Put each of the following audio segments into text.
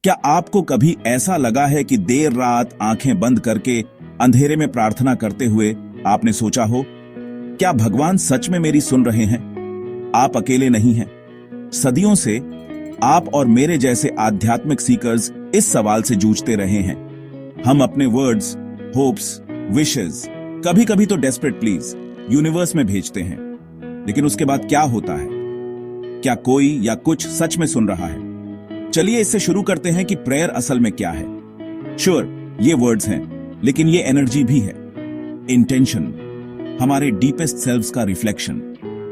क्या आपको कभी ऐसा लगा है कि देर रात आंखें बंद करके अंधेरे में प्रार्थना करते हुए आपने सोचा हो, क्या भगवान सच में मेरी सुन रहे हैं? आप अकेले नहीं हैं। सदियों से आप और मेरे जैसे आध्यात्मिक सीकर्स इस सवाल से जूझते रहे हैं। हम अपने वर्ड्स, होप्स, विशेस, कभी कभी तो डेस्परेट प्लीज यूनिवर्स में भेजते हैं, लेकिन उसके बाद क्या होता है? क्या कोई या कुछ सच में सुन रहा है? चलिए इससे शुरू करते हैं कि प्रेयर असल में क्या है। श्योर, ये वर्ड्स हैं, लेकिन ये एनर्जी भी है। इंटेंशन, हमारे डीपेस्ट सेल्व्स का रिफ्लेक्शन।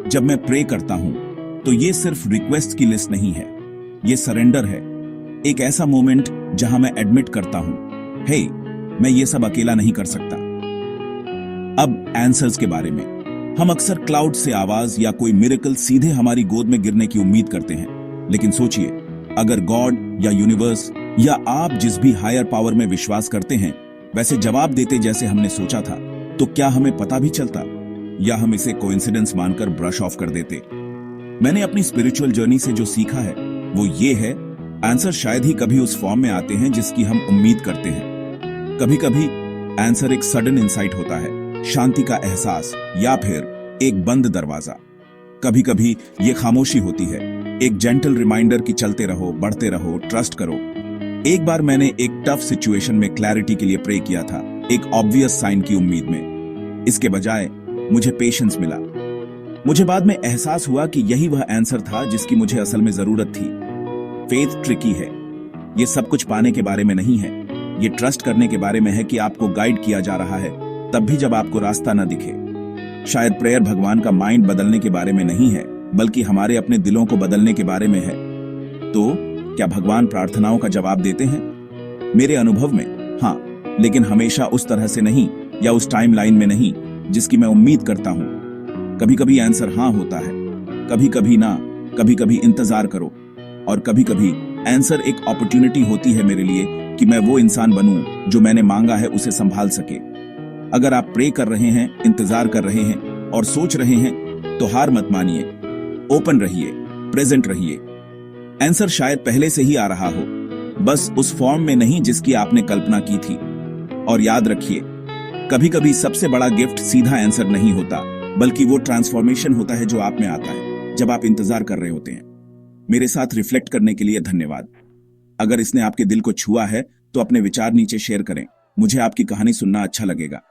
जब मैं प्रे करता हूं तो ये सिर्फ रिक्वेस्ट की लिस्ट नहीं है, ये सरेंडर है। एक ऐसा मोमेंट जहां मैं एडमिट करता हूं, हे, मैं ये सब अकेला नहीं कर सकता। अब आंसर्स के बारे में, हम अक्सर क्लाउड से आवाज या कोई मिरेकल सीधे हमारी गोद में गिरने की उम्मीद करते हैं, लेकिन सोचिए, अगर गॉड या यूनिवर्स या आप जिस भी हायर पावर में विश्वास करते हैं वैसे जवाब देते जैसे हमने सोचा था, तो क्या हमें पता भी चलता, या हम इसे कोइंसिडेंस मानकर ब्रश ऑफ कर देते? मैंने अपनी स्पिरिचुअल जर्नी से जो सीखा है वो ये है, आंसर शायद ही कभी उस फॉर्म में आते हैं जिसकी हम उम्मीद करते हैं। कभी कभी आंसर एक सडन इंसाइट होता है, शांति का एहसास, या फिर एक बंद दरवाजा। कभी कभी ये खामोशी होती है, एक जेंटल रिमाइंडर कि चलते रहो, बढ़ते रहो, ट्रस्ट करो। एक बार मैंने एक टफ सिचुएशन में क्लैरिटी के लिए प्रे किया था, एक ऑब्वियस साइन की उम्मीद में। इसके बजाय मुझे पेशेंस मिला। मुझे बाद में एहसास हुआ कि यही वह आंसर था जिसकी मुझे असल में जरूरत थी। फेथ ट्रिकी है। ये सब कुछ पाने के बारे में नहीं है, ये ट्रस्ट करने के बारे में है कि आपको गाइड किया जा रहा है, तब भी जब आपको रास्ता न दिखे। शायद प्रेयर भगवान का माइंड बदलने के बारे में नहीं है, बल्कि हमारे अपने दिलों को बदलने के बारे में है। तो क्या भगवान प्रार्थनाओं का जवाब देते हैं? मेरे अनुभव में हाँ, लेकिन हमेशा उस तरह से नहीं, या उस टाइमलाइन में नहीं जिसकी मैं उम्मीद करता हूं। कभी कभी आंसर हाँ होता है, कभी कभी ना, कभी कभी इंतजार करो, और कभी कभी आंसर एक अपॉर्चुनिटी होती है मेरे लिए कि मैं वो इंसान बनूं जो मैंने मांगा है उसे संभाल सके। अगर आप प्रे कर रहे हैं, इंतजार कर रहे हैं और सोच रहे हैं, तो हार मत मानिए। ओपन रहिए, प्रेजेंट रहिए। आंसर शायद पहले से ही आ रहा हो, बस उस फॉर्म में नहीं जिसकी आपने कल्पना की थी। और याद रखिए, कभी कभी सबसे बड़ा गिफ्ट सीधा आंसर नहीं होता, बल्कि वो ट्रांसफॉर्मेशन होता है जो आप में आता है जब आप इंतजार कर रहे होते हैं। मेरे साथ रिफ्लेक्ट करने के लिए धन्यवाद। अगर इसने आपके दिल को छुआ है तो अपने विचार नीचे शेयर करें। मुझे आपकी कहानी सुनना अच्छा लगेगा।